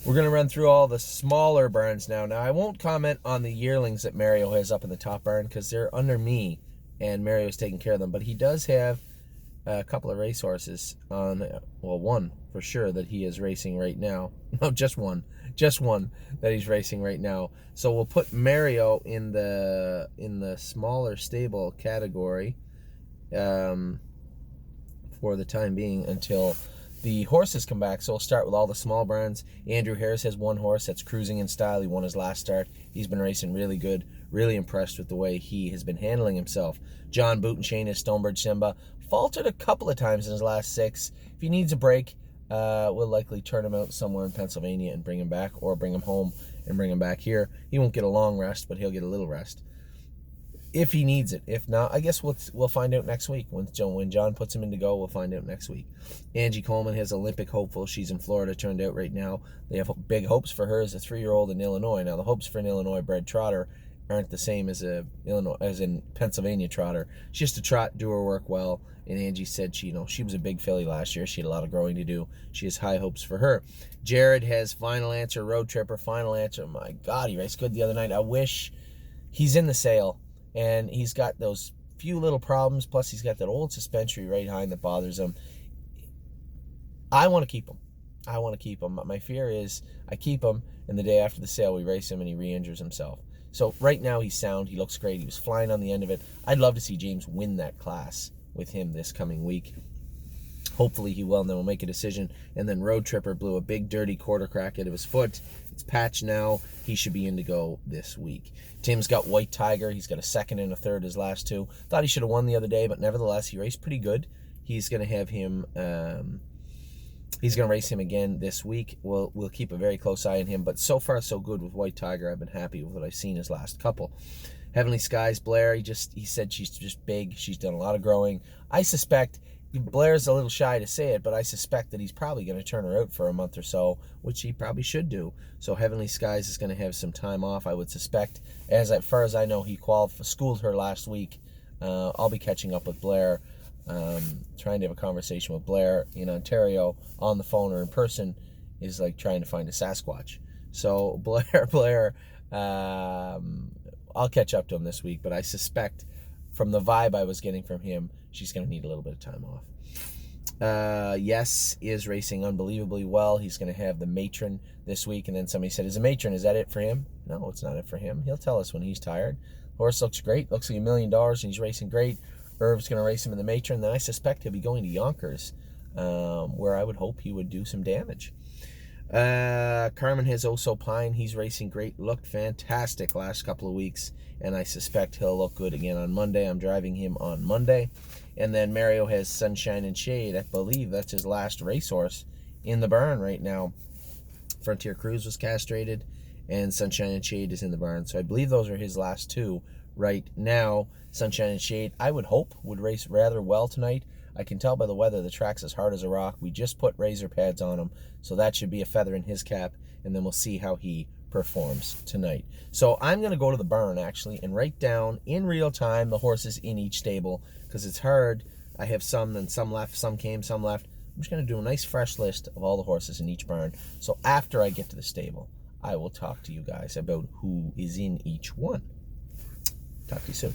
We're going to run through all the smaller barns now. Now, I won't comment on the yearlings that Mario has up in the top barn because they're under me and Mario's taking care of them. But he does have a couple of racehorses on, well, one for sure that he is racing right now. No, just one that he's racing right now. So we'll put Mario in the smaller stable category for the time being until the horses come back. So we'll start with all the small brands. Andrew Harris has one horse that's cruising in style. He won his last start. He's been racing really good. Really impressed with the way he has been handling himself. John Bootenchain has Stonebridge Simba. Faltered a couple of times in his last 6. If he needs a break, we'll likely turn him out somewhere in Pennsylvania and bring him back, or bring him home and bring him back here. He won't get a long rest, but he'll get a little rest if he needs it. If not, I guess we'll find out next week. When John puts him in to go, we'll find out next week. Angie Coleman has Olympic hopeful. She's in Florida, turned out right now. They have big hopes for her as a 3-year-old in Illinois. Now, the hopes for an Illinois bred trotter aren't the same as in Pennsylvania trotter. She has to trot, do her work well. And Angie said she was a big filly last year. She had a lot of growing to do. She has high hopes for her. Jared has Final Answer, Road Tripper, Final Answer. My God, he raced good the other night. I wish he's in the sale. And he's got those few little problems, plus he's got that old suspensory right hind that bothers him. I want to keep him. My fear is I keep him, and the day after the sale we race him and he re-injures himself. So right now he's sound. He looks great. He was flying on the end of it. I'd love to see James win that class with him this coming week. Hopefully he will, and then we'll make a decision. And then Road Tripper blew a big dirty quarter crack out of his foot. It's patched now. He should be in to go this week. Tim's got White Tiger. He's got a second and a third his last 2. Thought he should have won the other day, but nevertheless, he raced pretty good. He's going to have him... he's going to race him again this week. We'll keep a very close eye on him. But so far, so good with White Tiger. I've been happy with what I've seen his last couple. Heavenly Skies, Blair, he said she's just big. She's done a lot of growing. I suspect... Blair's a little shy to say it, but I suspect that he's probably going to turn her out for a month or so, which he probably should do. So Heavenly Skies is going to have some time off, I would suspect. As far as I know, he schooled her last week. I'll be catching up with Blair, trying to have a conversation with Blair in Ontario on the phone or in person is like trying to find a Sasquatch. So Blair, I'll catch up to him this week, but I suspect from the vibe I was getting from him, she's going to need a little bit of time off. Yes is racing unbelievably well. He's going to have the Matron this week. And then somebody said, is that it for him? No, it's not it for him. He'll tell us when he's tired. Horse looks great. Looks like $1 million, and he's racing great. Irv's going to race him in the Matron. Then I suspect he'll be going to Yonkers, where I would hope he would do some damage. Carmen has Oso Pine. He's racing great. Looked fantastic last couple of weeks, and I suspect he'll look good again on Monday. I'm driving him on Monday. And then Mario has Sunshine and Shade. I believe that's his last racehorse in the barn right now. Frontier Cruise was castrated, and Sunshine and Shade is in the barn. So I believe those are his last 2 right now. Sunshine and Shade, I would hope, would race rather well tonight. I can tell by the weather the track's as hard as a rock. We just put razor pads on him, so that should be a feather in his cap, and then we'll see how he performs tonight. So I'm going to go to the barn, actually, and write down in real time the horses in each stable, because it's hard. I have some, then some left, some came, some left. I'm just going to do a nice fresh list of all the horses in each barn. So after I get to the stable, I will talk to you guys about who is in each one. Talk to you soon.